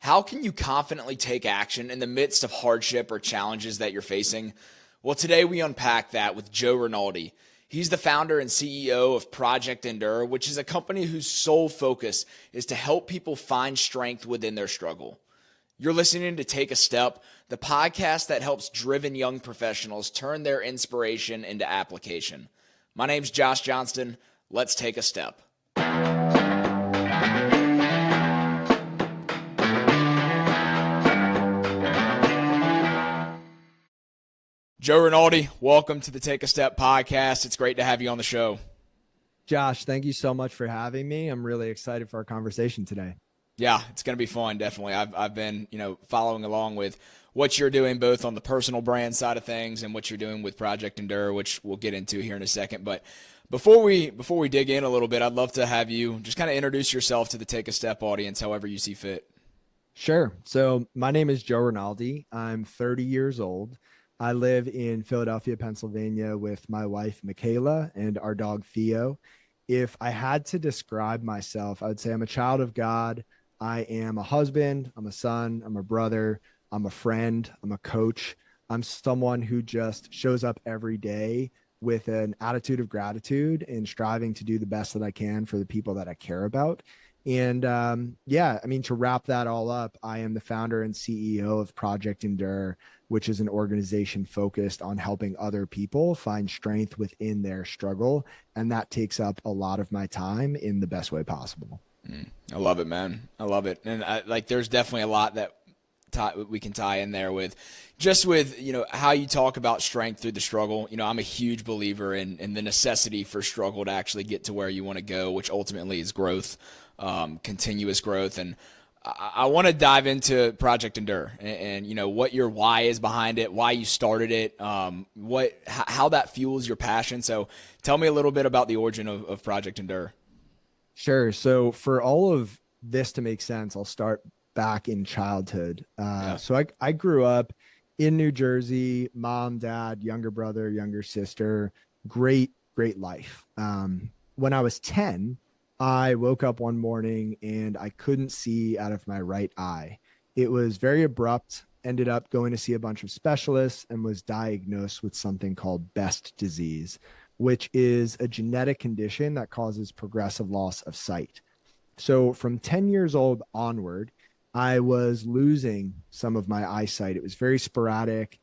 How can you confidently take action in the midst of hardship or challenges that you're facing? Well, today we unpack that with Joe Rinaldi. He's the founder and CEO of Project Endure, which is a company whose sole focus is to help people find strength within their struggle. You're listening to Take a Step, the podcast that helps driven young professionals turn their inspiration into application. My name's Josh Johnston. Let's take a step. Joe Rinaldi, welcome to the Take a Step podcast. It's great to have you on the show. Josh, thank you so much for having me. I'm really excited for our conversation today. Yeah, it's going to be fun, definitely. I've been, following along with what you're doing both on the personal brand side of things and what you're doing with Project Endure, which we'll get into here in a second. But before we dig in a little bit, I'd love to have you just kind of introduce yourself to the Take a Step audience, however you see fit. Sure. So my name is Joe Rinaldi. I'm 30 years old. I live in Philadelphia, Pennsylvania with my wife, Michaela, and our dog, Theo. If I had to describe myself, I would say I'm a child of God. I am a husband. I'm a son. I'm a brother. I'm a friend. I'm a coach. I'm someone who just shows up every day with an attitude of gratitude and striving to do the best that I can for the people that I care about. And to wrap that all up, I am the founder and CEO of Project Endure, which is an organization focused on helping other people find strength within their struggle. And that takes up a lot of my time in the best way possible. I love it, man. I love it. And there's definitely a lot that we can tie in there with how you talk about strength through the struggle. I'm a huge believer in the necessity for struggle to actually get to where you want to go, which ultimately is growth, continuous growth. And I want to dive into Project Endure and what your why is behind it, why you started it, how that fuels your passion. So tell me a little bit about the origin of Project Endure. Sure. So for all of this to make sense, I'll start back in childhood. So I grew up in New Jersey, mom, dad, younger brother, younger sister, great life. When I was 10, I woke up one morning and I couldn't see out of my right eye. It was very abrupt, ended up going to see a bunch of specialists and was diagnosed with something called Best disease, which is a genetic condition that causes progressive loss of sight. So from 10 years old onward, I was losing some of my eyesight. It was very sporadic,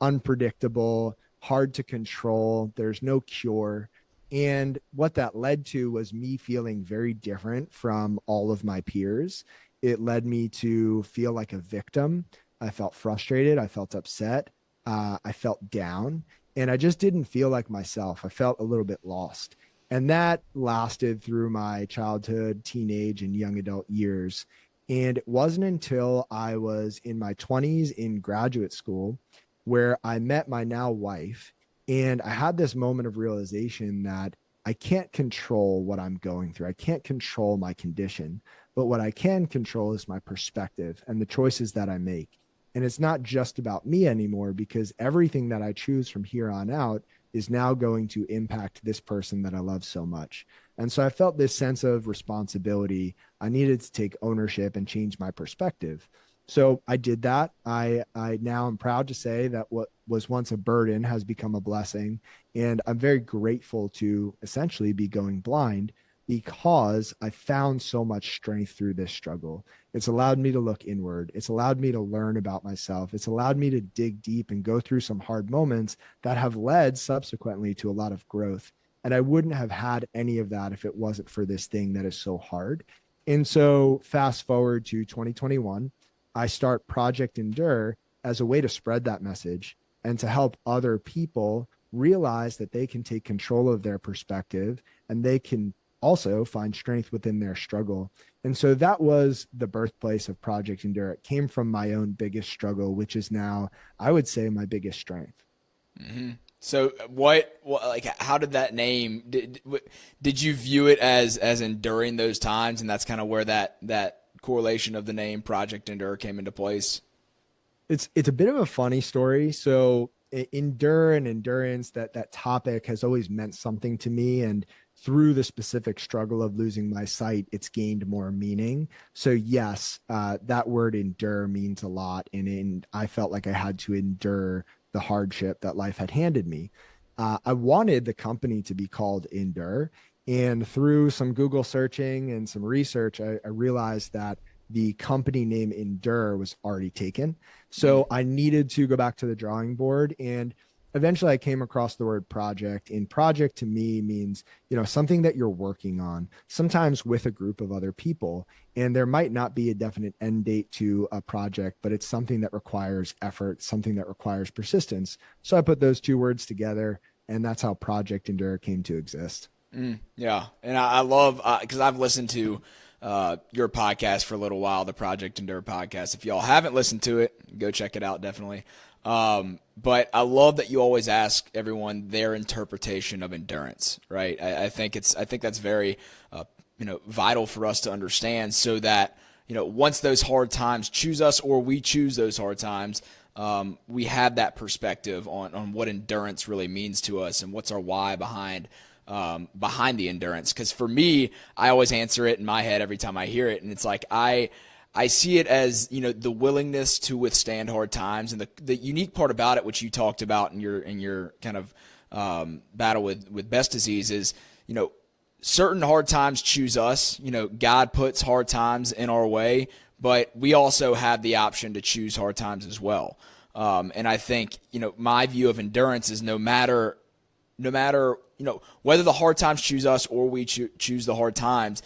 unpredictable, hard to control. There's no cure. And what that led to was me feeling very different from all of my peers. It led me to feel like a victim. I felt frustrated. I felt upset. I felt down. And I just didn't feel like myself. I felt a little bit lost. And that lasted through my childhood, teenage, and young adult years. And it wasn't until I was in my 20s in graduate school where I met my now wife. And I had this moment of realization that I can't control what I'm going through. I can't control my condition, but what I can control is my perspective and the choices that I make. And it's not just about me anymore, because everything that I choose from here on out is now going to impact this person that I love so much. And so I felt this sense of responsibility. I needed to take ownership and change my perspective. So I did that. I now am proud to say that what was once a burden has become a blessing. And I'm very grateful to essentially be going blind because I found so much strength through this struggle. It's allowed me to look inward. It's allowed me to learn about myself. It's allowed me to dig deep and go through some hard moments that have led subsequently to a lot of growth. And I wouldn't have had any of that if it wasn't for this thing that is so hard. And so fast forward to 2021, I start Project Endure as a way to spread that message and to help other people realize that they can take control of their perspective and they can also find strength within their struggle. And so that was the birthplace of Project Endure. It came from my own biggest struggle, which is now, I would say, my biggest strength. Mm-hmm. So how did that name, did you view it as enduring those times? And that's kind of where that correlation of the name Project Endure came into place? It's a bit of a funny story. So endure and endurance, that topic has always meant something to me. And through the specific struggle of losing my sight, it's gained more meaning. So yes, that word endure means a lot. And I felt like I had to endure the hardship that life had handed me. I wanted the company to be called Endure. And through some Google searching and some research, I realized that the company name Endure was already taken. So I needed to go back to the drawing board. And eventually I came across the word project. And project to me means, something that you're working on, sometimes with a group of other people. And there might not be a definite end date to a project, but it's something that requires effort, something that requires persistence. So I put those two words together, and that's how Project Endure came to exist. Yeah. And I love, because I've listened to your podcast for a little while, the Project Endure podcast. If y'all haven't listened to it, go check it out, definitely. But I love that you always ask everyone their interpretation of endurance, right? I think that's very, vital for us to understand, so that, once those hard times choose us, or we choose those hard times, we have that perspective on what endurance really means to us and what's our why behind the endurance. Because for me, I always answer it in my head every time I hear it, and it's like I see it as, the willingness to withstand hard times. And the unique part about it, which you talked about in your kind of battle with Best disease, is, certain hard times choose us. God puts hard times in our way, but we also have the option to choose hard times as well. And I think, my view of endurance is no matter, whether the hard times choose us or we choose the hard times,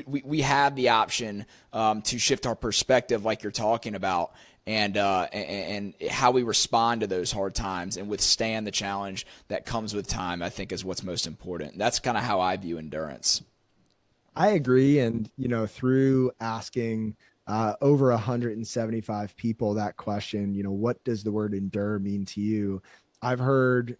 we have the option to shift our perspective, like you're talking about, and how we respond to those hard times and withstand the challenge that comes with time, I think, is what's most important. That's kind of how I view endurance. I agree. And, through asking over 175 people that question, what does the word endure mean to you? I've heard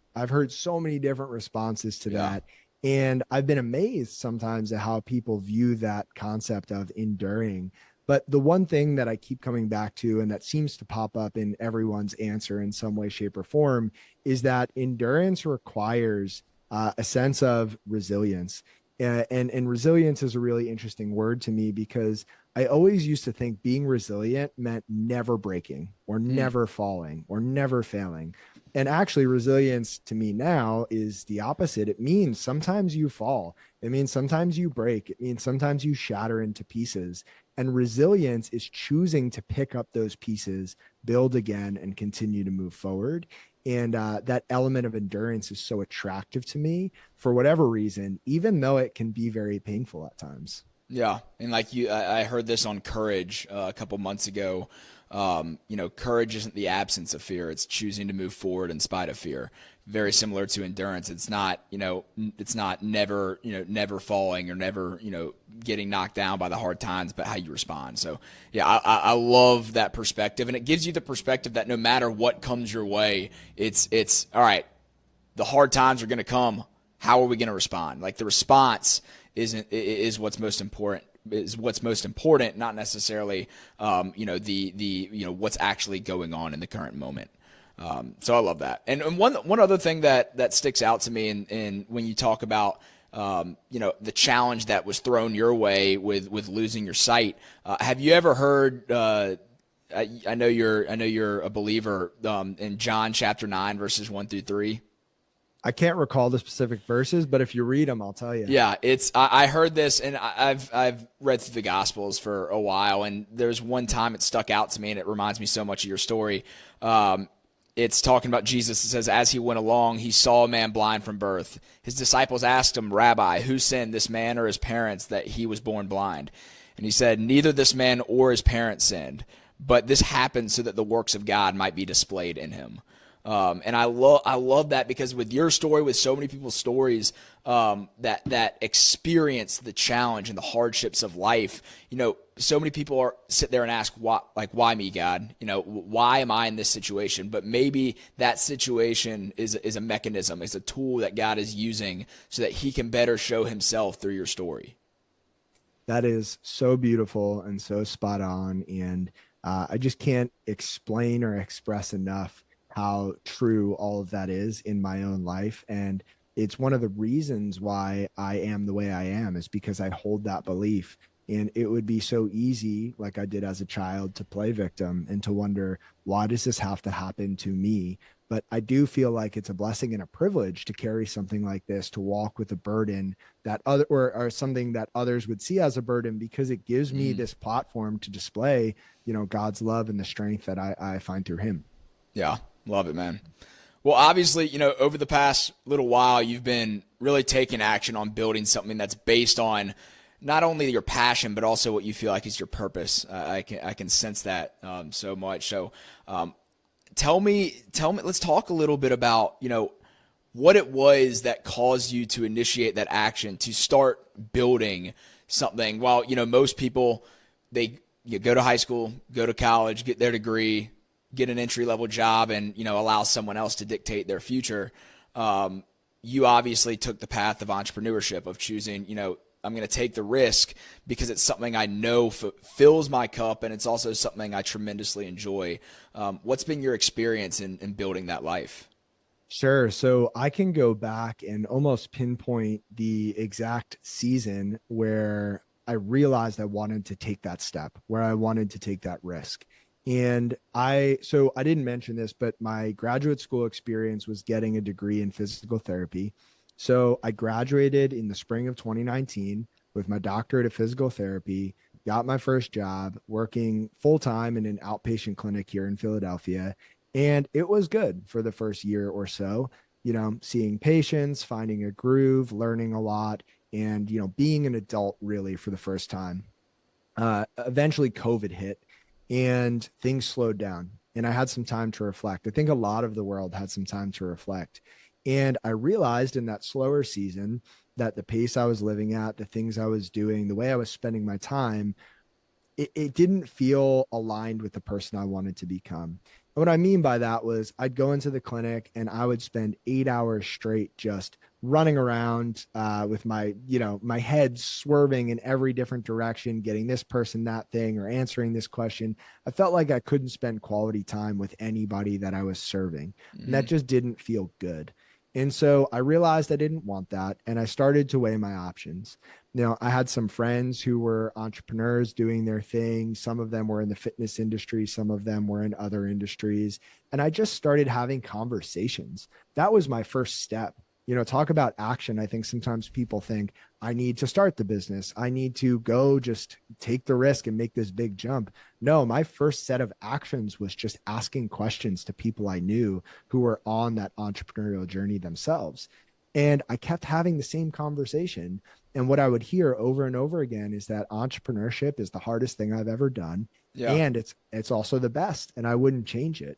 so many different responses to that. And I've been amazed sometimes at how people view that concept of enduring. But the one thing that I keep coming back to, and that seems to pop up in everyone's answer in some way, shape, or form, is that endurance requires a sense of resilience. And resilience is a really interesting word to me, because I always used to think being resilient meant never breaking or never falling or never failing. And actually, resilience to me now is the opposite. It means sometimes you fall. It means sometimes you break. It means sometimes you shatter into pieces. And resilience is choosing to pick up those pieces, build again, and continue to move forward. And that element of endurance is so attractive to me for whatever reason, even though it can be very painful at times. Yeah. And like I heard this on Courage a couple months ago. Courage isn't the absence of fear. It's choosing to move forward in spite of fear. Very similar to endurance. It's not never falling or never, getting knocked down by the hard times, but how you respond. So yeah, I love that perspective. And it gives you the perspective that no matter what comes your way, it's all right. The hard times are going to come. How are we going to respond? Like, the response is what's most important. Is what's most important, not necessarily, what's actually going on in the current moment. So I love that. And one other thing that sticks out to me, in when you talk about, the challenge that was thrown your way with losing your sight. Have you ever heard? I know you're a believer in John chapter 9 verses 1-3. I can't recall the specific verses, but if you read them, I'll tell you. Yeah, I heard this, and I've read through the Gospels for a while, and there's one time it stuck out to me, and it reminds me so much of your story. It's talking about Jesus. It says, as he went along, he saw a man blind from birth. His disciples asked him, Rabbi, who sinned, this man or his parents, that he was born blind? And he said, neither this man or his parents sinned, but this happened so that the works of God might be displayed in him. And I love that, because with your story, with so many people's stories that experience the challenge and the hardships of life, so many people sit there and ask, why me, God? Why am I in this situation? But maybe that situation is a mechanism, is a tool that God is using so that he can better show himself through your story. That is so beautiful and so spot on. And I just can't explain or express enough how true all of that is in my own life. And it's one of the reasons why I am the way I am, is because I hold that belief. And it would be so easy, like I did as a child, to play victim and to wonder, why does this have to happen to me? But I do feel like it's a blessing and a privilege to carry something like this, to walk with a burden that other or something that others would see as a burden, because it gives me this platform to display, God's love and the strength that I find through him. Yeah, love it, man. Well, obviously, over the past little while, you've been really taking action on building something that's based on not only your passion, but also what you feel like is your purpose. I can sense that so much. So tell me, let's talk a little bit about, what it was that caused you to initiate that action, to start building something. While, most people, you go to high school, go to college, get their degree, get an entry-level job, and, allow someone else to dictate their future. You obviously took the path of entrepreneurship, of choosing, I'm going to take the risk because it's something I know fills my cup, and it's also something I tremendously enjoy. What's been your experience in building that life? Sure. So I can go back and almost pinpoint the exact season where I realized I wanted to take that step, where I wanted to take that risk. And so I didn't mention this, but my graduate school experience was getting a degree in physical therapy. So I graduated in the spring of 2019 with my doctorate of physical therapy, got my first job working full time in an outpatient clinic here in Philadelphia. And it was good for the first year or so, seeing patients, finding a groove, learning a lot, and, being an adult really for the first time. Eventually COVID hit and things slowed down, and I had some time to reflect. I think a lot of the world had some time to reflect. And I realized in that slower season that the pace I was living at, the things I was doing, the way I was spending my time, it didn't feel aligned with the person I wanted to become. And what I mean by that was I'd go into the clinic and I would spend 8 hours straight just running around with my head swerving in every different direction, getting this person that thing or answering this question. I felt like I couldn't spend quality time with anybody that I was serving. And that just didn't feel good. And so I realized I didn't want that. And I started to weigh my options. I had some friends who were entrepreneurs doing their thing. Some of them were in the fitness industry. Some of them were in other industries. And I just started having conversations. That was my first step. Talk about action. I think sometimes people think I need to start the business. I need to go just take the risk and make this big jump. No, my first set of actions was just asking questions to people I knew who were on that entrepreneurial journey themselves. And I kept having the same conversation. And what I would hear over and over again is that entrepreneurship is the hardest thing I've ever done. Yeah. And it's also the best, and I wouldn't change it.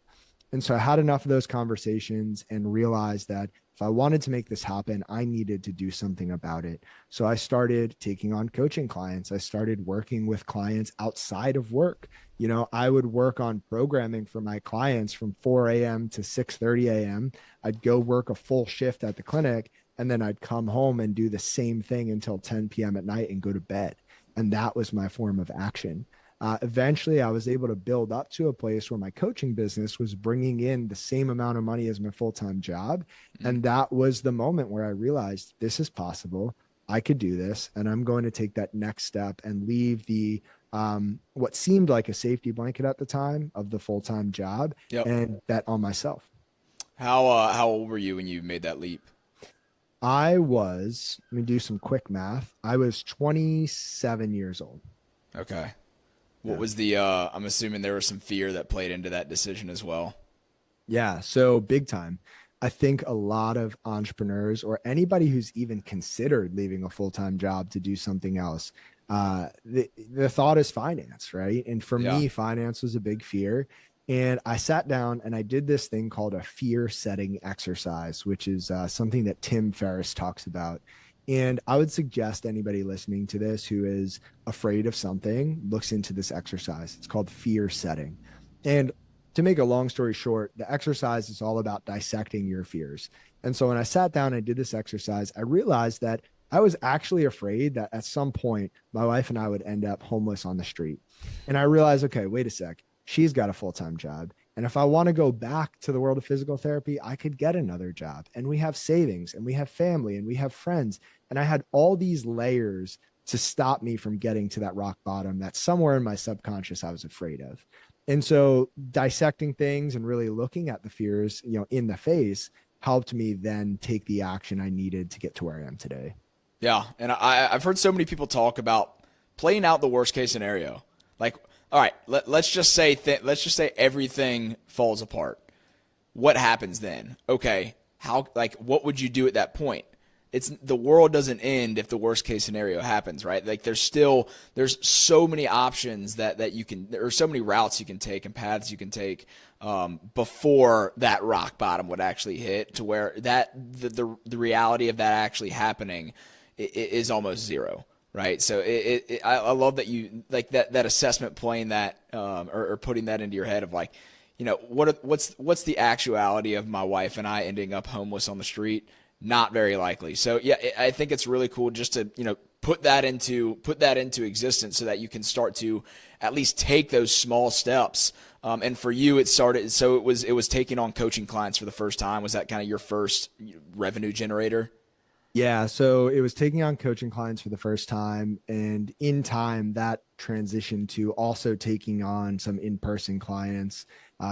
And so I had enough of those conversations and realized that if I wanted to make this happen, I needed to do something about it. So I started taking on coaching clients. I started working with clients outside of work. I would work on programming for my clients from 4 a.m. to 6:30 a.m. I'd go work a full shift at the clinic, and then I'd come home and do the same thing until 10 p.m. at night and go to bed. And that was my form of action. Eventually, I was able to build up to a place where my coaching business was bringing in the same amount of money as my full-time job. And that was the moment where I realized this is possible. I could do this, and I'm going to take that next step and leave the what seemed like a safety blanket at the time of the full-time job and bet on myself. How old were you when you made that leap? Let me do some quick math. I was 27 years old. Okay. What was I'm assuming there was some fear that played into that decision as well. Yeah. So big time. I think a lot of entrepreneurs or anybody who's even considered leaving a full-time job to do something else, the thought is finance, right? And for me, finance was a big fear. And I sat down and I did this thing called a fear setting exercise, which is something that Tim Ferriss talks about. And I would suggest anybody listening to this who is afraid of something looks into this exercise. It's called fear setting. And to make a long story short, the exercise is all about dissecting your fears. And so when I sat down and did this exercise, I realized that I was actually afraid that at some point my wife and I would end up homeless on the street. And I realized, okay, wait a sec. She's got a full-time job And if I want to go back to the world of physical therapy, I could get another job. And we have savings and we have family and we have friends. And I had all these layers to stop me from getting to that rock bottom that somewhere in my subconscious I was afraid of. And so dissecting things and really looking at the fears, in the face helped me then take the action I needed to get to where I am today. Yeah. And I've heard so many people talk about playing out the worst case scenario. Like, all right, let's just say everything falls apart. What happens then? Okay, what would you do at that point? The world doesn't end if the worst case scenario happens, right? Like there's so many options that you can, there are so many routes you can take and paths you can take before that rock bottom would actually hit, to where the reality of that actually happening is almost zero. Right. So I love that you like that assessment, playing that or putting that into your head of like, what's the actuality of my wife and I ending up homeless on the street? Not very likely. So yeah, I think it's really cool just to, put that into existence so that you can start to at least take those small steps. And for you, it was taking on coaching clients for the first time. Was that kind of your first revenue generator? Yeah, so it was taking on coaching clients for the first time, and in time that transitioned to also taking on some in-person clients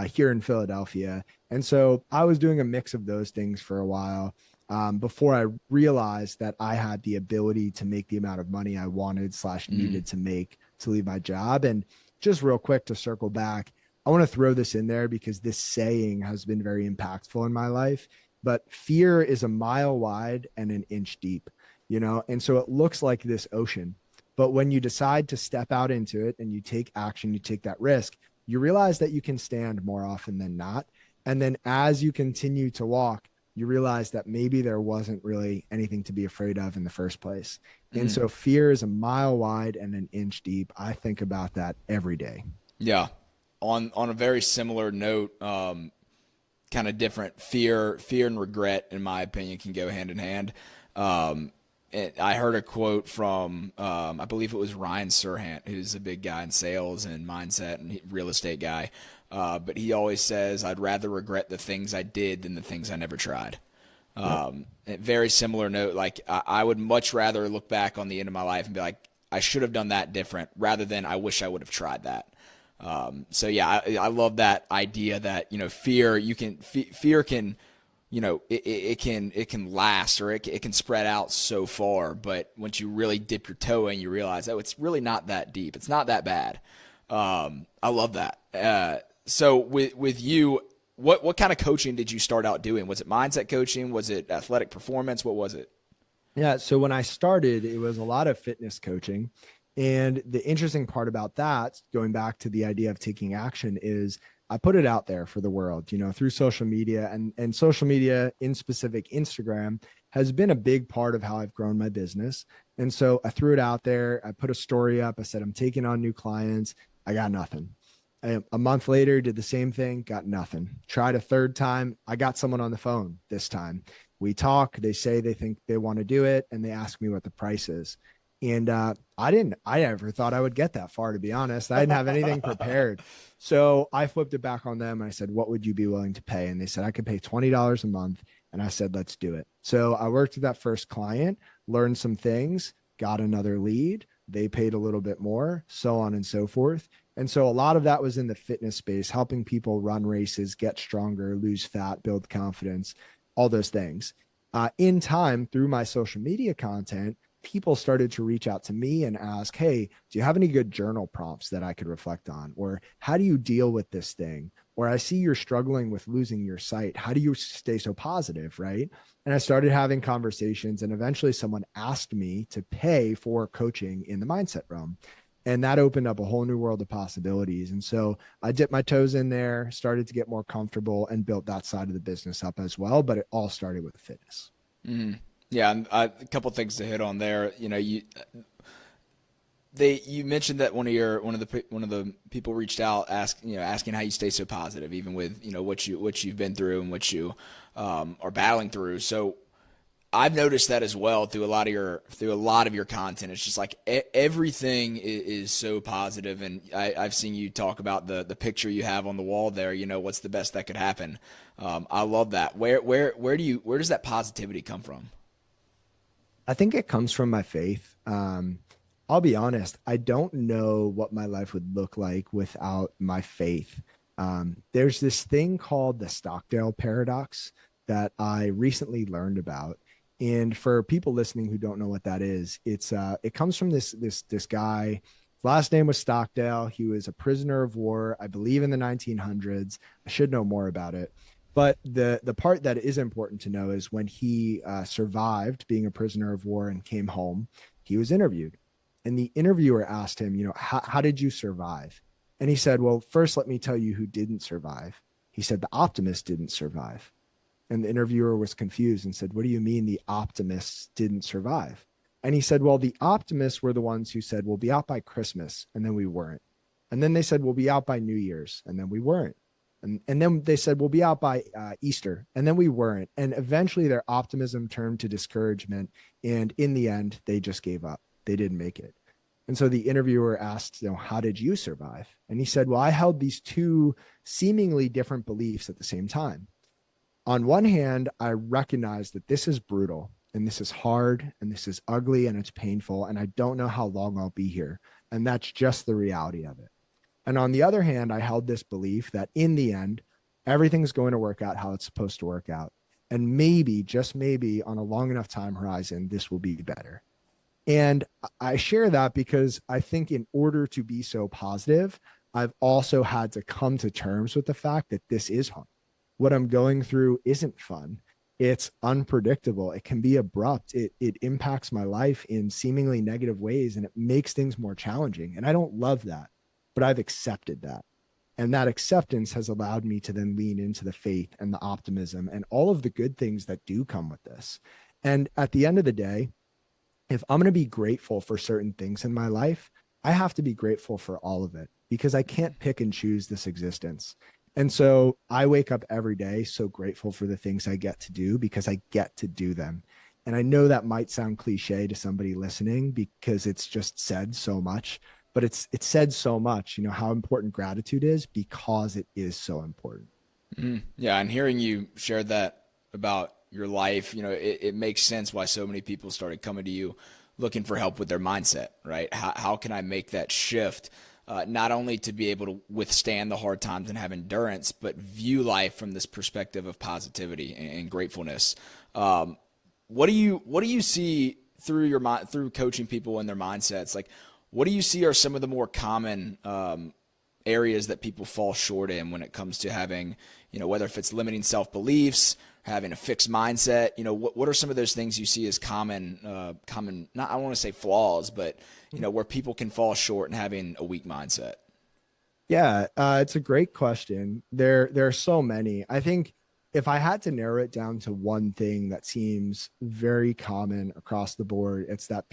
here in Philadelphia. And so I was doing a mix of those things for a while before I realized that I had the ability to make the amount of money I wanted / needed to make to leave my job. And just real quick to circle back, I want to throw this in there because this saying has been very impactful in my life. But fear is a mile wide and an inch deep, and so it looks like this ocean. But when you decide to step out into it and you take action, you take that risk, you realize that you can stand more often than not. And then as you continue to walk, you realize that maybe there wasn't really anything to be afraid of in the first place. And so fear is a mile wide and an inch deep. I think about that every day. Yeah. On a very similar note, kind of different, fear and regret, in my opinion, can go hand in hand. I heard a quote from, I believe it was Ryan Serhant, who's a big guy in sales and mindset and real estate guy. But he always says, I'd rather regret the things I did than the things I never tried. Very similar note. Like I would much rather look back on the end of my life and be like, I should have done that different, rather than I wish I would have tried that. So yeah, I love that idea that, fear can, it can last, or it can spread out so far. But once you really dip your toe in, you realize, oh, it's really not that deep. It's not that bad. I love that. So with you, what kind of coaching did you start out doing? Was it mindset coaching? Was it athletic performance? What was it? Yeah. So when I started, it was a lot of fitness coaching. And the interesting part about that, going back to the idea of taking action, is I put it out there for the world, through social media, and social media, in specific Instagram, has been a big part of how I've grown my business. And so I threw it out there. I put a story up. I said, I'm taking on new clients. I got nothing. A month later, did the same thing, got nothing. Tried a third time. I got someone on the phone this time. We talk, they say they think they want to do it, and they ask me what the price is. And I never thought I would get that far, to be honest. I didn't have anything prepared. So I flipped it back on them. I said, what would you be willing to pay? And they said, I could pay $20 a month. And I said, let's do it. So I worked with that first client, learned some things, got another lead. They paid a little bit more, so on and so forth. And so a lot of that was in the fitness space, helping people run races, get stronger, lose fat, build confidence, all those things. In time, through my social media content, people started to reach out to me and ask, hey, do you have any good journal prompts that I could reflect on? Or how do you deal with this thing? Or I see you're struggling with losing your sight. How do you stay so positive? Right. And I started having conversations, and eventually someone asked me to pay for coaching in the mindset realm. And that opened up a whole new world of possibilities. And so I dipped my toes in there, started to get more comfortable, and built that side of the business up as well. But it all started with fitness. Mm-hmm. Yeah, and a couple of things to hit on there. You mentioned that one of the people reached out asking how you stay so positive, even with what you've been through and what you are battling through. So I've noticed that as well through a lot of your content. It's just like everything is so positive, and I've seen you talk about the picture you have on the wall there. You know, what's the best that could happen? I love that. Where does that positivity come from? I think it comes from my faith. I'll be honest, I don't know what my life would look like without my faith. There's this thing called the Stockdale paradox that I recently learned about. And for people listening who don't know what that is, it comes from this guy. His last name was Stockdale. He was a prisoner of war, I believe, in the 1900s. I should know more about it. But the part that is important to know is when he survived being a prisoner of war and came home, he was interviewed. And the interviewer asked him, how did you survive? And he said, well, first, let me tell you who didn't survive. He said, the optimist didn't survive. And the interviewer was confused and said, what do you mean the optimists didn't survive? And he said, well, the optimists were the ones who said, we'll be out by Christmas. And then we weren't. And then they said, we'll be out by New Year's. And then we weren't. And then they said, we'll be out by Easter. And then we weren't. And eventually their optimism turned to discouragement. And in the end, they just gave up. They didn't make it. And so the interviewer asked, how did you survive? And he said, well, I held these two seemingly different beliefs at the same time. On one hand, I recognize that this is brutal and this is hard and this is ugly and it's painful. And I don't know how long I'll be here. And that's just the reality of it. And on the other hand, I held this belief that in the end, everything's going to work out how it's supposed to work out. And maybe, just maybe, on a long enough time horizon, this will be better. And I share that because I think in order to be so positive, I've also had to come to terms with the fact that this is hard. What I'm going through isn't fun. It's unpredictable. It can be abrupt. It impacts my life in seemingly negative ways, and it makes things more challenging. And I don't love that, but I've accepted that. And that acceptance has allowed me to then lean into the faith and the optimism and all of the good things that do come with this. And at the end of the day, if I'm going to be grateful for certain things in my life, I have to be grateful for all of it because I can't pick and choose this existence. And so I wake up every day so grateful for the things I get to do because I get to do them. And I know that might sound cliche to somebody listening because it's just said so much, but it's said so much, how important gratitude is because it is so important. Yeah. And hearing you share that about your life, it makes sense why so many people started coming to you looking for help with their mindset, right? How can I make that shift? Not only to be able to withstand the hard times and have endurance, but view life from this perspective of positivity and gratefulness. What do you see through coaching people and their mindsets? Like, what do you see are some of the more common areas that people fall short in when it comes to having, whether if it's limiting self-beliefs, having a fixed mindset, what are some of those things you see as common, not, I don't want to say flaws, but, where people can fall short in having a weak mindset? Yeah, it's a great question. There are so many. I think if I had to narrow it down to one thing that seems very common across the board, it's that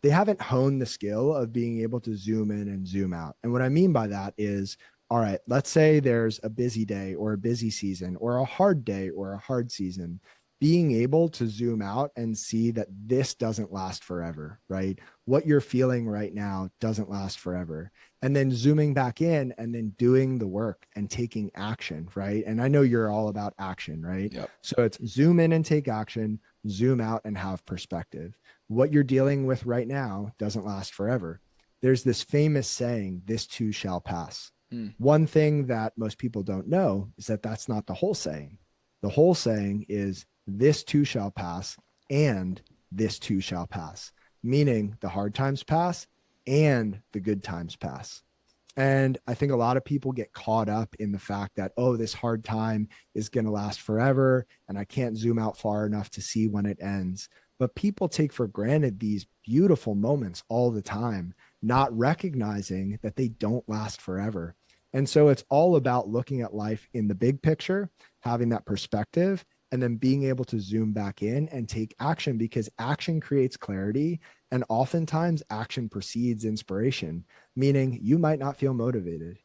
they haven't honed the skill of being able to zoom in and zoom out. And what I mean by that is, all right, let's say there's a busy day or a busy season or a hard day or a hard season. Being able to zoom out and see that this doesn't last forever, right? What you're feeling right now doesn't last forever. And then zooming back in and then doing the work and taking action, right? And I know you're all about action, right? Yep. So it's zoom in and take action, zoom out and have perspective. What you're dealing with right now doesn't last forever. There's this famous saying, this too shall pass. One thing that most people don't know is that that's not the whole saying. The whole saying is this too shall pass and this too shall pass, meaning the hard times pass and the good times pass. And I think a lot of people get caught up in the fact that, oh, this hard time is going to last forever and I can't zoom out far enough to see when it ends. But people take for granted these beautiful moments all the time, not recognizing that they don't last forever. And so it's all about looking at life in the big picture, having that perspective, and then being able to zoom back in and take action because action creates clarity. And oftentimes action precedes inspiration, meaning you might not feel motivated.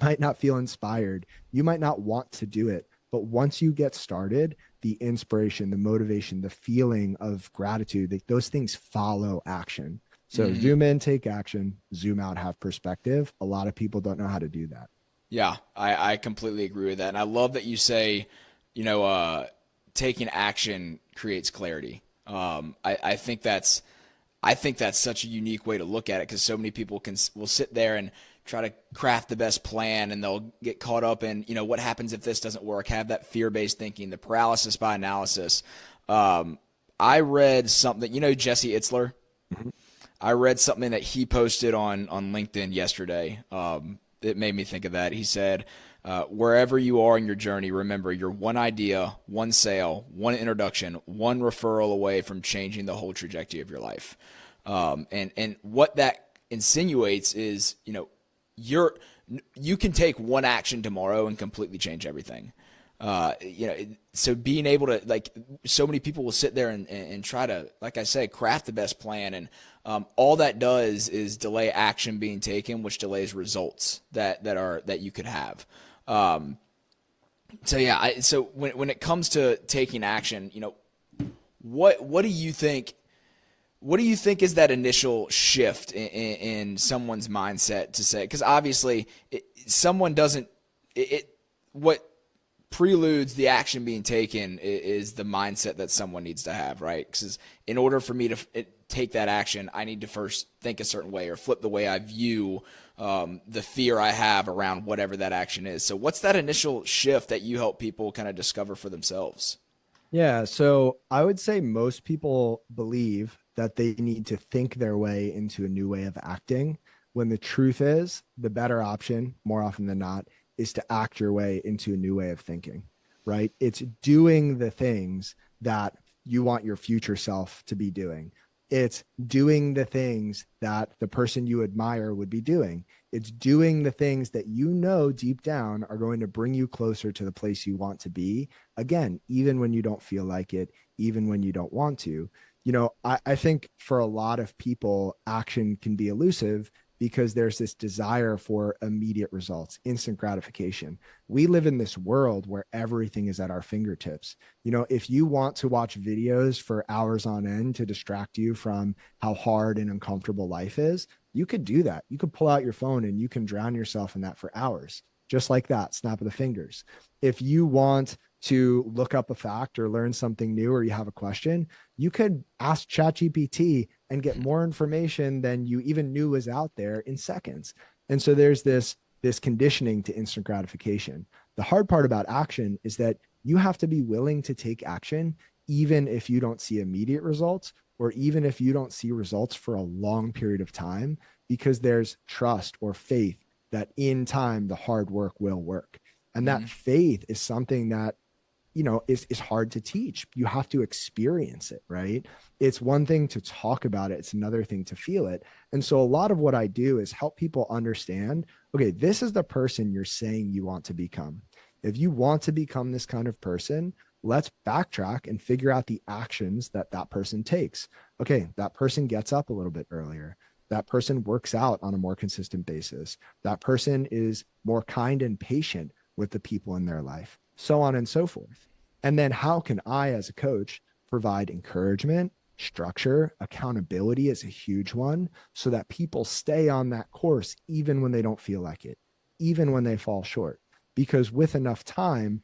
Might not feel inspired. You might not want to do it. But once you get started, the inspiration, the motivation, the feeling of gratitude, those things follow action. So zoom in, take action, zoom out, have perspective. A lot of people don't know how to do that. Yeah, I completely agree with that. And I love that you say, taking action creates clarity. I think that's such a unique way to look at it, because so many people will sit there and try to craft the best plan, and they'll get caught up in, what happens if this doesn't work, have that fear-based thinking, the paralysis by analysis. I read something, Jesse Itzler. Mm-hmm. I read something that he posted on LinkedIn yesterday. It made me think of that. He said, wherever you are in your journey, remember you're one idea, one sale, one introduction, one referral away from changing the whole trajectory of your life. And what that insinuates is, you can take one action tomorrow and completely change everything. So being able to, so many people will sit there and try to, like I say, craft the best plan. And all that does is delay action being taken, which delays results that you could have. So when it comes to taking action, what do you think? What do you think is that initial shift in someone's mindset to say? Because obviously, what preludes the action being taken is the mindset that someone needs to have, right? Because in order for me to take that action, I need to first think a certain way or flip the way I view the fear I have around whatever that action is. So what's that initial shift that you help people kind of discover for themselves? Yeah, so I would say most people believe that they need to think their way into a new way of acting, when the truth is the better option, more often than not, is to act your way into a new way of thinking, right? It's doing the things that you want your future self to be doing. It's doing the things that the person you admire would be doing. It's doing the things that deep down are going to bring you closer to the place you want to be. Again, even when you don't feel like it, even when you don't want to. I think for a lot of people, action can be elusive because there's this desire for immediate results, instant gratification. We live in this world where everything is at our fingertips. If you want to watch videos for hours on end to distract you from how hard and uncomfortable life is, you could do that. You could pull out your phone and you can drown yourself in that for hours, just like that, snap of the fingers. If you want to look up a fact or learn something new, or you have a question, you could ask ChatGPT and get more information than you even knew was out there in seconds. And so there's this conditioning to instant gratification. The hard part about action is that you have to be willing to take action, even if you don't see immediate results, or even if you don't see results for a long period of time, because there's trust or faith that in time, the hard work will work. And that faith is something that is hard to teach. You have to experience it, right? It's one thing to talk about it. It's another thing to feel it. And so a lot of what I do is help people understand, okay, this is the person you're saying you want to become. If you want to become this kind of person, let's backtrack and figure out the actions that person takes. Okay, that person gets up a little bit earlier. That person works out on a more consistent basis. That person is more kind and patient with the people in their life, so on and so forth. And then how can I, as a coach, provide encouragement, structure? Accountability is a huge one, so that people stay on that course even when they don't feel like it, even when they fall short. Because with enough time,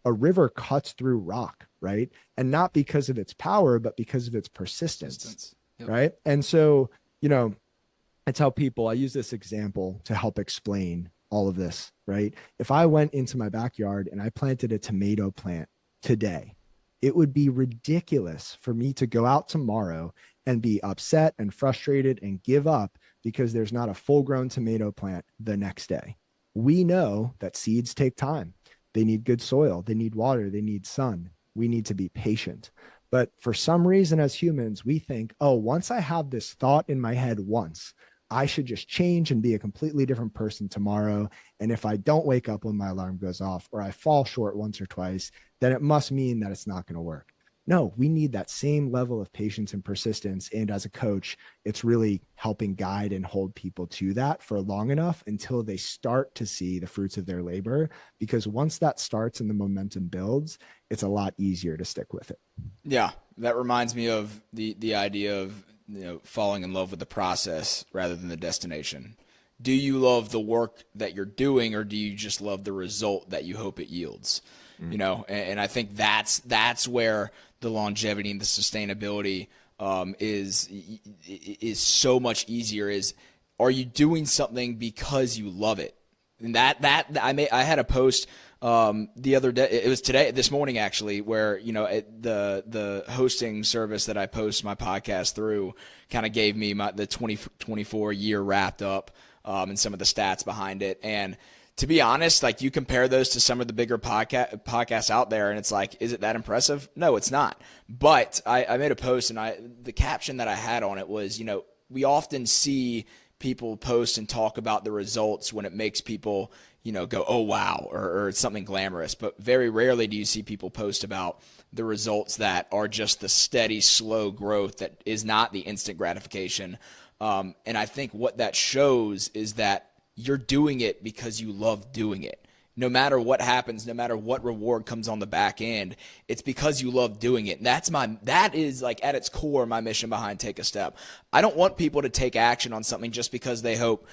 a river cuts through rock, right? And not because of its power, but because of its persistence. Yep. Right? And so, I tell people, I use this example to help explain all of this, right? If I went into my backyard and I planted a tomato plant today, it would be ridiculous for me to go out tomorrow and be upset and frustrated and give up because there's not a full-grown tomato plant the next day. We know that seeds take time. They need good soil. They need water. They need sun. We need to be patient. But for some reason, as humans, we think, oh, once I have this thought in my head once, I should just change and be a completely different person tomorrow. And if I don't wake up when my alarm goes off, or I fall short once or twice, then it must mean that it's not going to work. No, we need that same level of patience and persistence. And as a coach, it's really helping guide and hold people to that for long enough until they start to see the fruits of their labor. Because once that starts and the momentum builds, it's a lot easier to stick with it. Yeah, that reminds me of the idea of, falling in love with the process rather than the destination. Do you love the work that you're doing, or do you just love the result that you hope it yields? And I think that's where the longevity and the sustainability is so much easier. Are you doing something because you love it? And I had a post the other day. It was this morning actually, where the hosting service that I post my podcast through kind of gave me the 2024 year wrapped up and some of the stats behind it. And to be honest, like, you compare those to some of the bigger podcasts out there, and it's like, is it that impressive? No, it's not. But I made a post, and the caption that I had on it was, we often see people post and talk about the results when it makes people, go, oh, wow, or it's something glamorous. But very rarely do you see people post about the results that are just the steady, slow growth that is not the instant gratification. And I think what that shows is that you're doing it because you love doing it. No matter what happens, no matter what reward comes on the back end, it's because you love doing it. And that is like at its core my mission behind Take a Step. I don't want people to take action on something just because they hope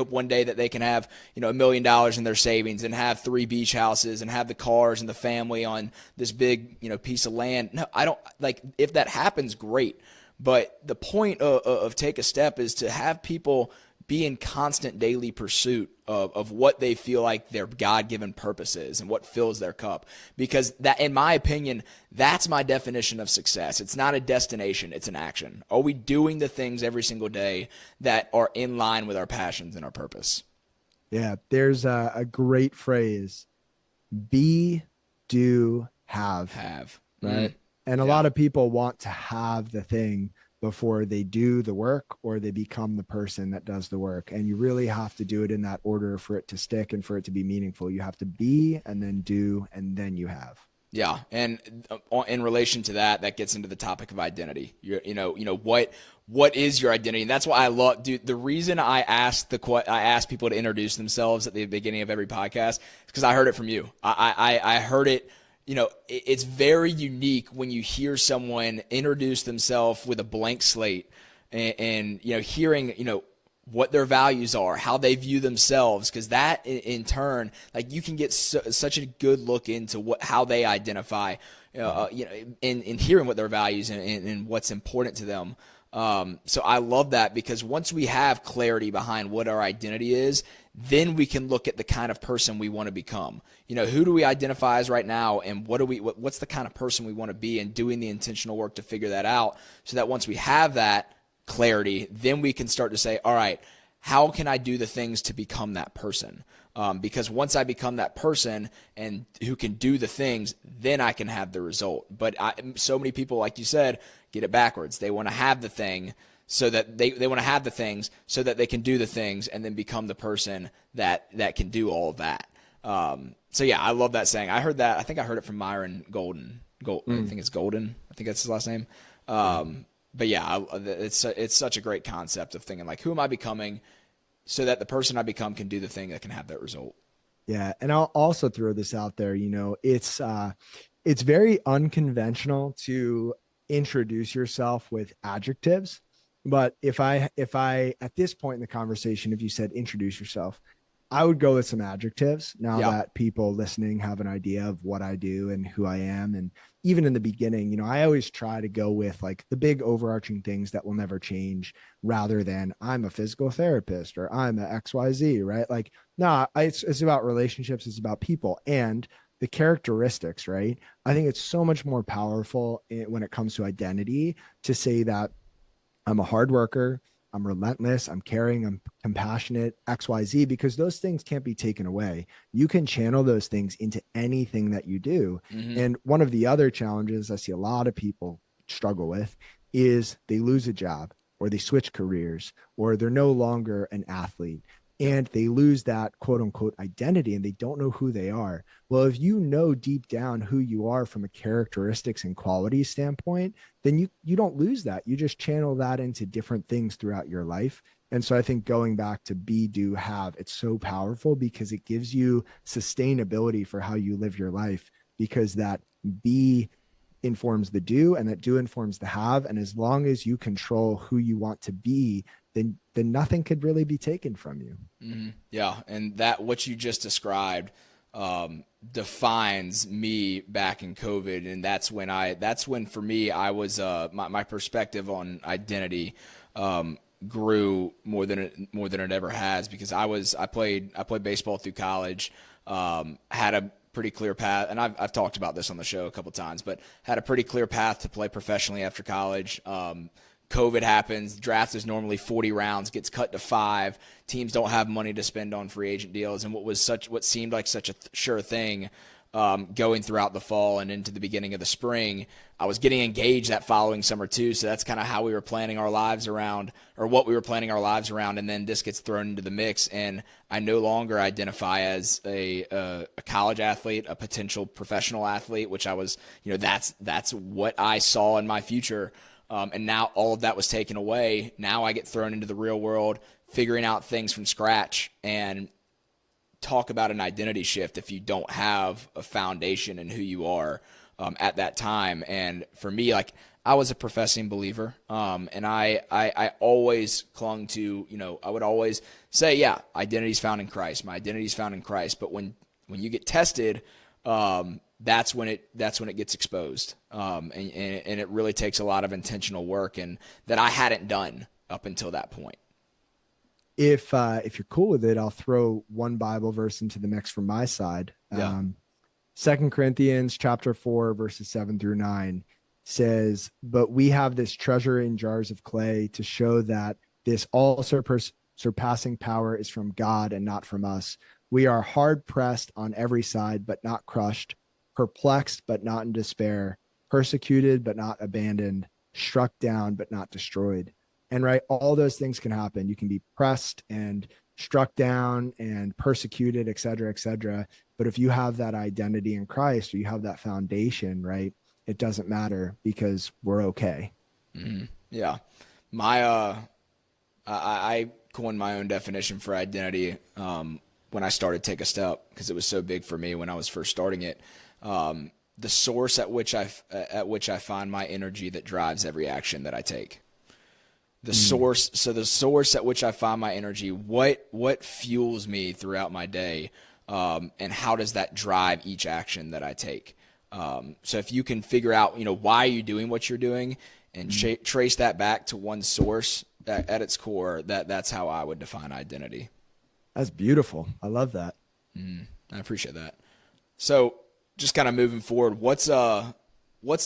one day that they can have, $1 million in their savings and have 3 beach houses and have the cars and the family on this big, piece of land. No, I don't like, if that happens, great. But the point of Take a Step is to have people be in constant daily pursuit of what they feel like their God-given purpose is and what fills their cup. Because that, in my opinion, that's my definition of success. It's not a destination, it's an action. Are we doing the things every single day that are in line with our passions and our purpose? Yeah, there's a great phrase, be, do, have. Right? And a lot of people want to have the thing before they do the work or they become the person that does the work. And you really have to do it in that order for it to stick and for it to be meaningful. You have to be, and then do, and then you have. Yeah. And in relation to that gets into the topic of identity. What is your identity? And that's why I love, dude, the reason I ask people to introduce themselves at the beginning of every podcast is because I heard it from you. I heard it. It's very unique when you hear someone introduce themselves with a blank slate and hearing, what their values are, how they view themselves, because that in turn, like, you can get such a good look into how they identify, in hearing what their values and what's important to them. So I love that, because once we have clarity behind what our identity is, then we can look at the kind of person we want to become. Who do we identify as right now, and what's the kind of person we want to be, and doing the intentional work to figure that out, so that once we have that clarity, then we can start to say, all right, how can I do the things to become that person? Because once I become that person and who can do the things, then I can have the result. But so many people, like you said, get it backwards. They want to have the thing so that they want to have the things so that they can do the things and then become the person that can do all of that. So yeah, I love that saying. I heard that. I think I heard it from Myron Golden. I think it's Golden. I think that's his last name. But yeah, it's such a great concept of thinking, like, who am I becoming so that the person I become can do the thing that can have that result. Yeah. And I'll also throw this out there, it's very unconventional to introduce yourself with adjectives. But if I, at this point in the conversation, if you said introduce yourself, I would go with some adjectives now that people listening have an idea of what I do and who I am. And even in the beginning, I always try to go with like the big overarching things that will never change, rather than I'm a physical therapist or I'm a XYZ, right? Like, it's about relationships. It's about people and the characteristics, right? I think it's so much more powerful when it comes to identity to say that I'm a hard worker, I'm relentless, I'm caring, I'm compassionate, XYZ, because those things can't be taken away. You can channel those things into anything that you do. Mm-hmm. And one of the other challenges I see a lot of people struggle with is they lose a job, or they switch careers, or they're no longer an athlete. and they lose that quote unquote identity and they don't know who they are. Well, if you know deep down who you are from a characteristics and quality standpoint, then you don't lose that. You just channel that into different things throughout your life. And so I think going back to be, do, have, it's so powerful because it gives you sustainability for how you live your life, because that be informs the do and that do informs the have. And as long as you control who you want to be, then nothing could really be taken from you. Mm-hmm. Yeah. And that, what you just described, defines me back in COVID. And that's when for me, I was, my perspective on identity, grew more than it ever has, because I played baseball through college, had a pretty clear path, and I've talked about this on the show a couple times, but had a pretty clear path to play professionally after college. COVID happens. Draft is normally 40 rounds, gets cut to 5. Teams don't have money to spend on free agent deals, and what seemed like such a sure thing, going throughout the fall and into the beginning of the spring, I was getting engaged that following summer too. So that's kind of how we were planning our lives around, or what we were planning our lives around. And then this gets thrown into the mix, and I no longer identify as a college athlete, a potential professional athlete, which I was, that's what I saw in my future. And now all of that was taken away. Now I get thrown into the real world, figuring out things from scratch, and talk about an identity shift if you don't have a foundation in who you are at that time. And for me, like, I was a professing believer, and I always clung to, I would always say, yeah, identity's found in Christ. My identity's found in Christ. But when you get tested, that's when it gets exposed, and it really takes a lot of intentional work, and that I hadn't done up until that point. If you're cool with it, I'll throw one Bible verse into the mix from my side. Yeah. 2 Corinthians chapter 4, verses 7-9 says, "But we have this treasure in jars of clay to show that this all surpassing power is from God and not from us. We are hard pressed on every side, but not crushed, perplexed, but not in despair, persecuted, but not abandoned, struck down, but not destroyed." And right, all those things can happen. You can be pressed and struck down and persecuted, et cetera, et cetera. But if you have that identity in Christ, or you have that foundation, right, it doesn't matter, because we're okay. Mm-hmm. Yeah. I coined my own definition for identity when I started Take a Step, because it was so big for me when I was first starting it. The source at which I find my energy that drives every action that I take. The source at which I find my energy, what fuels me throughout my day, and how does that drive each action that I take? So if you can figure out, why are you doing what you're doing, and trace that back to one source at its core, that's how I would define identity. That's beautiful. I love that. I appreciate that. So just kind of moving forward, what's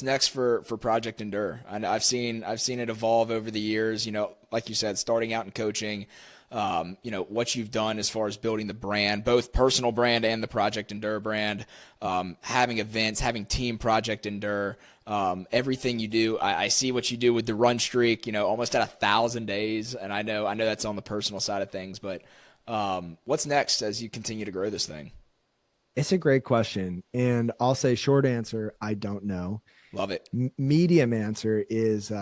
next for Project Endure? I've seen it evolve over the years, like you said, starting out in coaching, what you've done as far as building the brand, both personal brand and the Project Endure brand, having events, having team Project Endure, everything you do. I see what you do with the run streak, almost at 1,000 days. And I know that's on the personal side of things, but what's next as you continue to grow this thing? It's a great question. And I'll say short answer, I don't know. Love it. Medium answer is,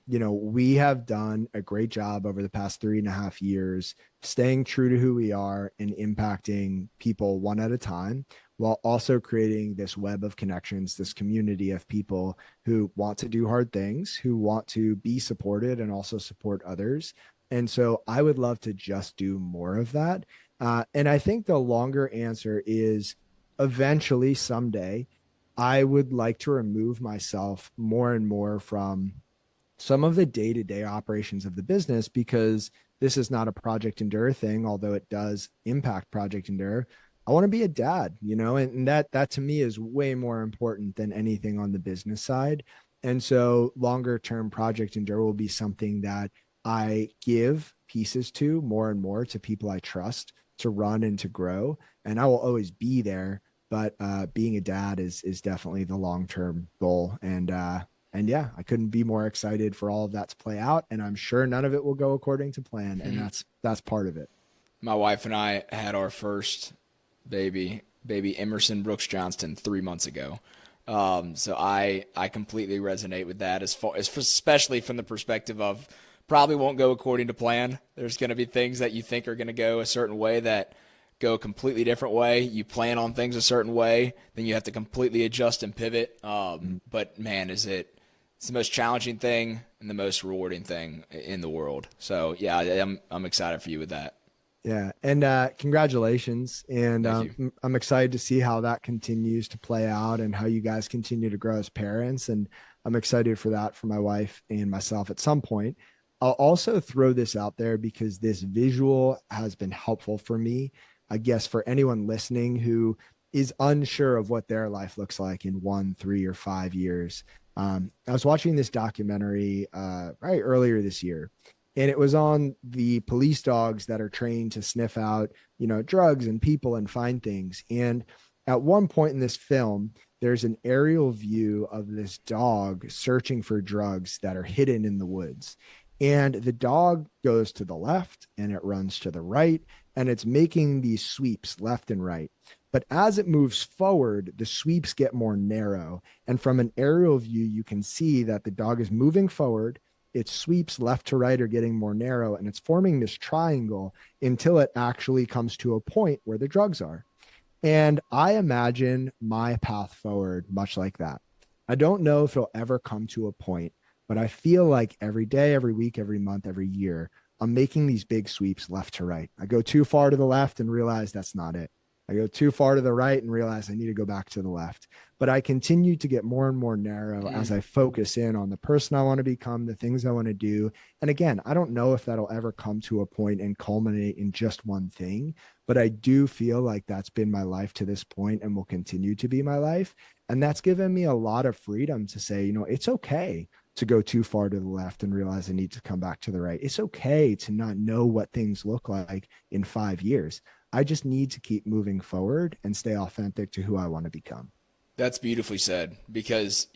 we have done a great job over the past 3.5 years, staying true to who we are and impacting people one at a time, while also creating this web of connections, this community of people who want to do hard things, who want to be supported and also support others. And so I would love to just do more of that. And I think the longer answer is, eventually, someday, I would like to remove myself more and more from some of the day-to-day operations of the business, because this is not a Project Endure thing, although it does impact Project Endure. I want to be a dad, and that to me is way more important than anything on the business side. And so longer term Project Endure will be something that I give pieces to more and more to people I trust to run and to grow. And I will always be there, but being a dad is definitely the long-term goal. And yeah, I couldn't be more excited for all of that to play out. And I'm sure none of it will go according to plan. And that's part of it. my wife and I had our first baby Emerson Brooks Johnston 3 months ago. So I completely resonate with that especially from the perspective of probably won't go according to plan. There's going to be things that you think are going to go a certain way that go a completely different way. You plan on things a certain way, then you have to completely adjust and pivot. But man, it's the most challenging thing and the most rewarding thing in the world. So yeah, I'm excited for you with that. Yeah. And congratulations. And I'm excited to see how that continues to play out and how you guys continue to grow as parents. And I'm excited for that for my wife and myself at some point. I'll also throw this out there because this visual has been helpful for me. I guess for anyone listening who is unsure of what their life looks like in 1, 3, or 5 years. I was watching this documentary right earlier this year, and it was on the police dogs that are trained to sniff out, drugs and people and find things. And at one point in this film, there's an aerial view of this dog searching for drugs that are hidden in the woods. And the dog goes to the left and it runs to the right, and it's making these sweeps left and right. But as it moves forward, the sweeps get more narrow. And from an aerial view, you can see that the dog is moving forward. Its sweeps left to right are getting more narrow, and it's forming this triangle until it actually comes to a point where the drugs are. And I imagine my path forward much like that. I don't know if it'll ever come to a point, but I feel like every day, every week, every month, every year, I'm making these big sweeps left to right. I go too far to the left and realize that's not it. I go too far to the right and realize I need to go back to the left. But I continue to get more and more narrow as I focus in on the person I want to become, the things I want to do. And again, I don't know if that'll ever come to a point and culminate in just one thing, but I do feel like that's been my life to this point and will continue to be my life. And that's given me a lot of freedom to say, it's okay to go too far to the left and realize I need to come back to the right. It's okay to not know what things look like in 5 years. I just need to keep moving forward and stay authentic to who I want to become. That's beautifully said, because,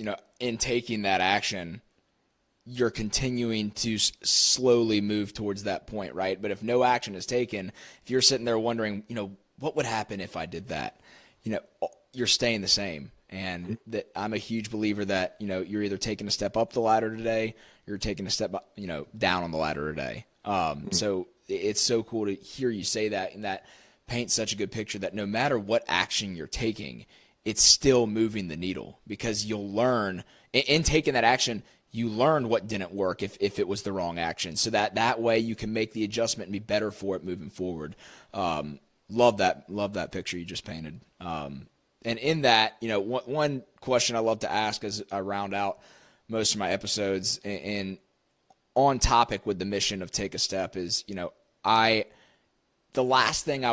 in taking that action, you're continuing to slowly move towards that point, right? But if no action is taken, if you're sitting there wondering, what would happen if I did that? You're staying the same. And that I'm a huge believer that, you're either taking a step up the ladder today, or you're taking a step, down on the ladder today. So it's so cool to hear you say that, and that paints such a good picture that no matter what action you're taking, it's still moving the needle, because you'll learn in taking that action. You learn what didn't work if it was the wrong action, so that way you can make the adjustment and be better for it moving forward. Love that picture you just painted. And in that, one question I love to ask as I round out most of my episodes and on topic with the mission of Take a Step is, the last thing I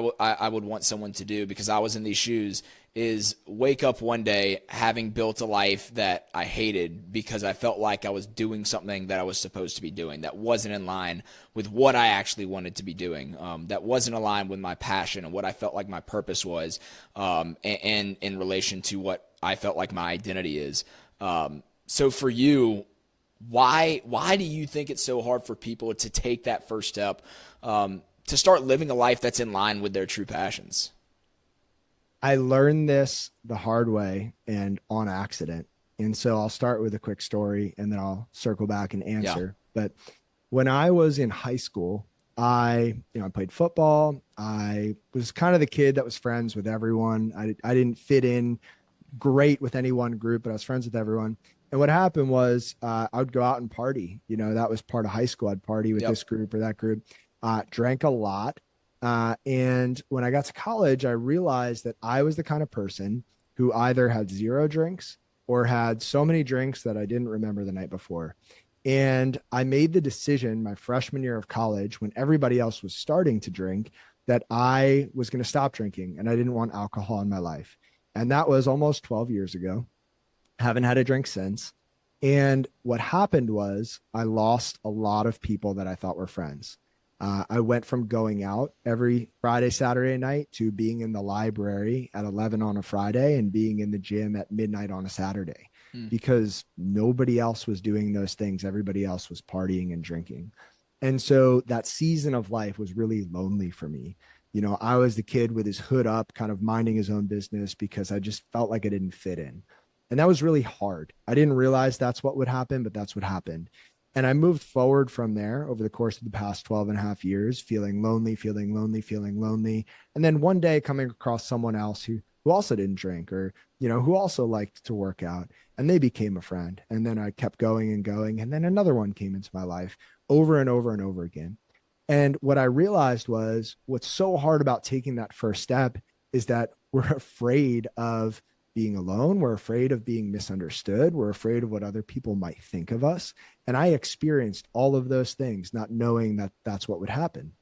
would want someone to do, because I was in these shoes, is wake up one day having built a life that I hated because I felt like I was doing something that I was supposed to be doing that wasn't in line with what I actually wanted to be doing, that wasn't aligned with my passion and what I felt like my purpose was, and in relation to what I felt like my identity is. So for you, why do you think it's so hard for people to take that first step, to start living a life that's in line with their true passions? I learned this the hard way and on accident. And so I'll start with a quick story and then I'll circle back and answer. Yeah. But when I was in high school, I played football. I was kind of the kid that was friends with everyone. I didn't fit in great with any one group, but I was friends with everyone. And what happened was I would go out and party. That was part of high school. I'd party with this group or that group, drank a lot. And when I got to college, I realized that I was the kind of person who either had 0 drinks or had so many drinks that I didn't remember the night before. And I made the decision my freshman year of college, when everybody else was starting to drink, that I was going to stop drinking and I didn't want alcohol in my life. And that was almost 12 years ago. Haven't had a drink since. And what happened was I lost a lot of people that I thought were friends. I went from going out every Friday, Saturday night to being in the library at 11 on a Friday and being in the gym at midnight on a Saturday, because nobody else was doing those things. Everybody else was partying and drinking. And so that season of life was really lonely for me. You know, I was the kid with his hood up, kind of minding his own business because I just felt like I didn't fit in. And that was really hard. I didn't realize that's what would happen, but that's what happened. And I moved forward from there over the course of the past 12 and a half years, feeling lonely, feeling lonely, feeling lonely. And then one day coming across someone else who also didn't drink, or, you know, who also liked to work out, and they became a friend. And then I kept going and going. And then another one came into my life over and over and over again. And what I realized was what's so hard about taking that first step is that we're afraid of being alone. We're afraid of being misunderstood. We're afraid of what other people might think of us. And I experienced all of those things, not knowing that that's what would happen.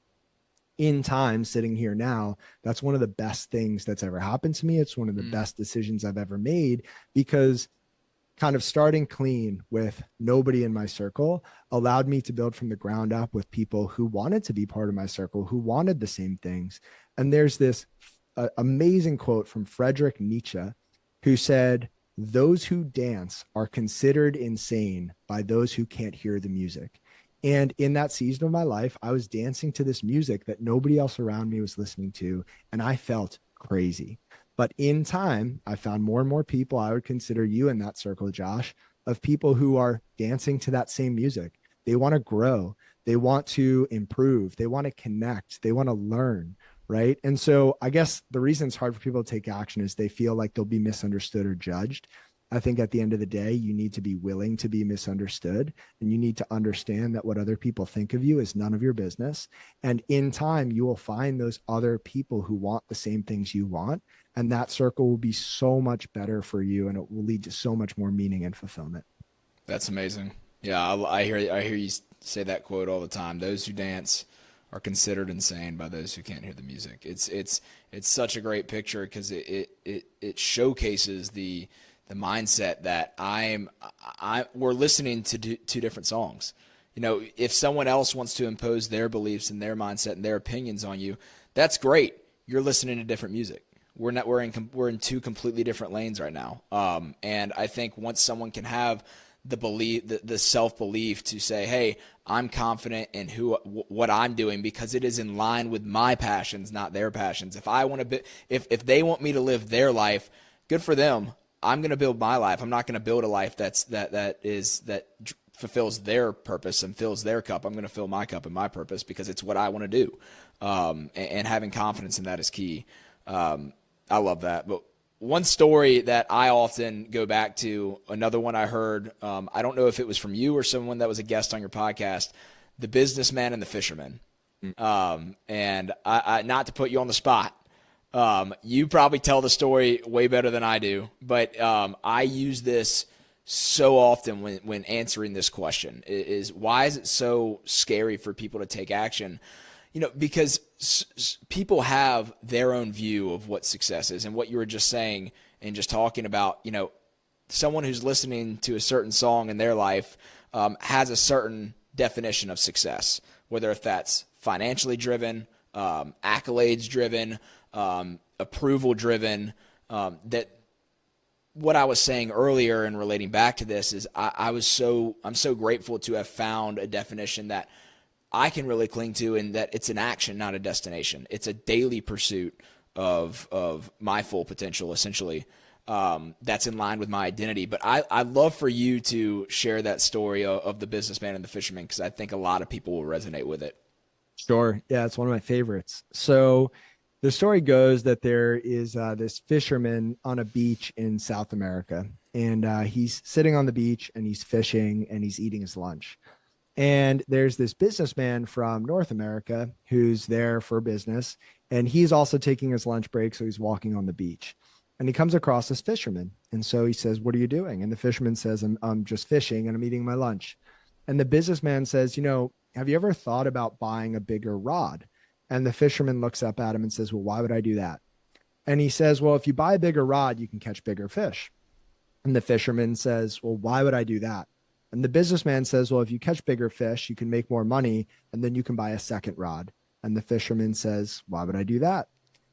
In time, sitting here now, that's one of the best things that's ever happened to me. It's one of the best decisions I've ever made, because kind of starting clean with nobody in my circle allowed me to build from the ground up with people who wanted to be part of my circle, who wanted the same things. And there's this amazing quote from Friedrich Nietzsche, who said, "Those who dance are considered insane by those who can't hear the music." And in that season of my life, I was dancing to this music that nobody else around me was listening to, and I felt crazy. But in time, I found more and more people. I would consider you in that circle, Josh, of people who are dancing to that same music. They want to grow. They want to improve. They want to connect. They want to learn, right? And so I guess the reason it's hard for people to take action is they feel like they'll be misunderstood or judged. I think at the end of the day, you need to be willing to be misunderstood, and you need to understand that what other people think of you is none of your business. And in time, you will find those other people who want the same things you want. And that circle will be so much better for you, and it will lead to so much more meaning and fulfillment. That's amazing. Yeah, I hear you say that quote all the time. Those who dance are considered insane by those who can't hear the music. It's such a great picture, because it showcases the mindset that we're listening to two different songs. You know, if someone else wants to impose their beliefs and their mindset and their opinions on you, that's great. You're listening to different music. We're in two completely different lanes right now. And I think once someone can have the self-belief to say, hey, I'm confident in what I'm doing because it is in line with my passions, not their passions. If they want me to live their life, good for them. I'm going to build my life. I'm not going to build a life that fulfills their purpose and fills their cup. I'm going to fill my cup and my purpose because it's what I want to do. And having confidence in that is key. I love that. But one story that I often go back to, another one I heard, I don't know if it was from you or someone that was a guest on your podcast, the businessman and the fisherman. And I not to put you on the spot, you probably tell the story way better than I do, but I use this so often when answering this question is why is it so scary for people to take action? You know, because people have their own view of what success is, and what you were just saying and just talking about, you know, someone who's listening to a certain song in their life has a certain definition of success, whether if that's financially driven, accolades driven, approval driven, that what I was saying earlier and relating back to this is I'm so grateful to have found a definition that I can really cling to, and that it's an action, not a destination. It's a daily pursuit of my full potential, essentially, that's in line with my identity. But I'd love for you to share that story of the businessman and the fisherman, because I think a lot of people will resonate with it. Sure. Yeah, it's one of my favorites. So the story goes that there is this fisherman on a beach in South America, and he's sitting on the beach and he's fishing and he's eating his lunch. And there's this businessman from North America who's there for business, and he's also taking his lunch break. So he's walking on the beach, and he comes across this fisherman. And so he says, "What are you doing?" And the fisherman says, I'm just fishing and I'm eating my lunch. And the businessman says, "You know, have you ever thought about buying a bigger rod?" And the fisherman looks up at him and says, "Well, why would I do that?" And he says, "Well, if you buy a bigger rod, you can catch bigger fish." And the fisherman says, "Well, why would I do that?" And the businessman says, "Well, if you catch bigger fish, you can make more money, and then you can buy a second rod." And the fisherman says, "Why would I do that?"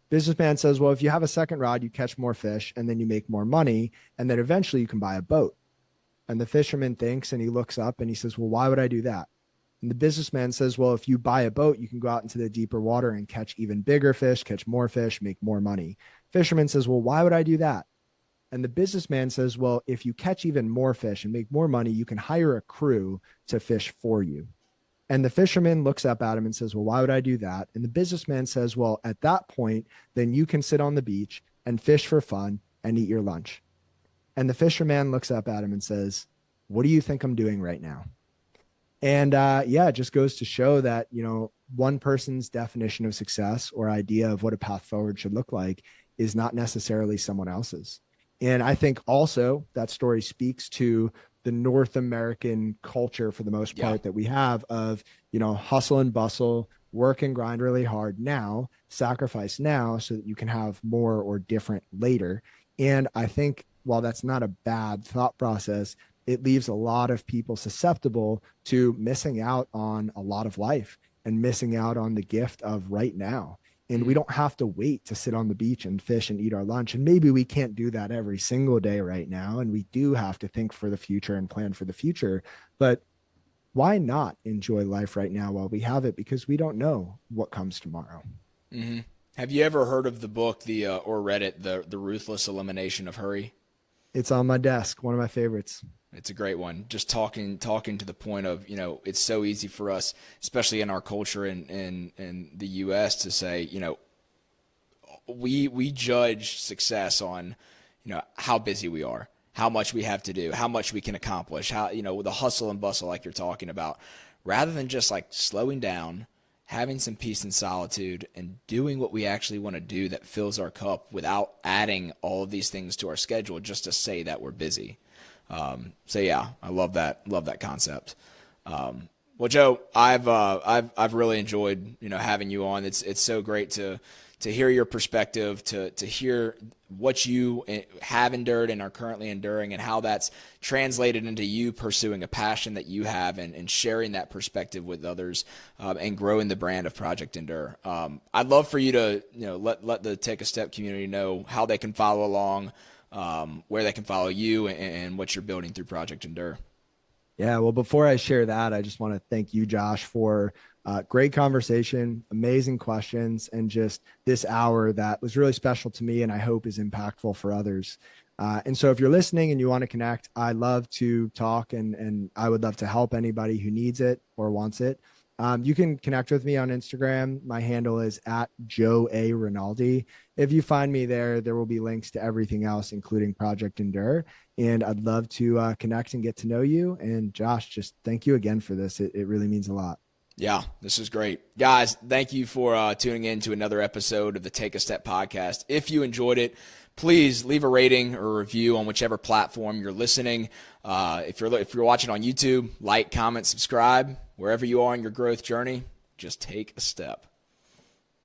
Businessman says, "Well, if you have a second rod, you catch more fish, and then you make more money, and then eventually you can buy a boat." And the fisherman thinks, and he looks up and he says, "Well, why would I do that?" And the businessman says, well, if you buy a boat, you can go out into the deeper water and catch even bigger fish, catch more fish, make more money. Fisherman says, well, why would I do that? And the businessman says, well, if you catch even more fish and make more money, you can hire a crew to fish for you. And the fisherman looks up at him and says, well, why would I do that? And the businessman says, well, at that point, then you can sit on the beach and fish for fun and eat your lunch. And the fisherman looks up at him and says, what do you think I'm doing right now? And it just goes to show that, one person's definition of success or idea of what a path forward should look like is not necessarily someone else's. And I think also that story speaks to the North American culture for the most part that we have of, hustle and bustle, work and grind really hard now, sacrifice now so that you can have more or different later. And I think while that's not a bad thought process, it leaves a lot of people susceptible to missing out on a lot of life and missing out on the gift of right now. And we don't have to wait to sit on the beach and fish and eat our lunch. And maybe we can't do that every single day right now. And we do have to think for the future and plan for the future. But why not enjoy life right now while we have it? Because we don't know what comes tomorrow. Mm-hmm. Have you ever heard of the book, or read it, the Ruthless Elimination of Hurry? It's on my desk. One of my favorites. It's a great one. Just talking to the point of, it's so easy for us, especially in our culture in the U.S., to say, we judge success on, how busy we are, how much we have to do, how much we can accomplish, how, the hustle and bustle like you're talking about, rather than just like slowing down, having some peace and solitude, and doing what we actually want to do that fills our cup without adding all of these things to our schedule just to say that we're busy. I love that concept. Well, Joe, I've really enjoyed, having you on. It's so great to hear your perspective, to hear what you have endured and are currently enduring, and how that's translated into you pursuing a passion that you have and sharing that perspective with others, and growing the brand of Project Endure. I'd love for you to, let the Take a Step community know how they can follow along, where they can follow you and what you're building through Project Endure. Yeah, well, before I share that, I just want to thank you, Josh, for great conversation, amazing questions, and just this hour that was really special to me and I hope is impactful for others. And so if you're listening and you want to connect, I love to talk and I would love to help anybody who needs it or wants it. You can connect with me on Instagram. My handle is at Joe A. Rinaldi. If you find me there, there will be links to everything else, including Project Endure. And I'd love to connect and get to know you. And Josh, just thank you again for this. It really means a lot. Yeah, this is great. Guys, thank you for tuning in to another episode of the Take a Step podcast. If you enjoyed it, please leave a rating or a review on whichever platform you're listening. If you're watching on YouTube, like, comment, subscribe. Wherever you are in your growth journey, just take a step.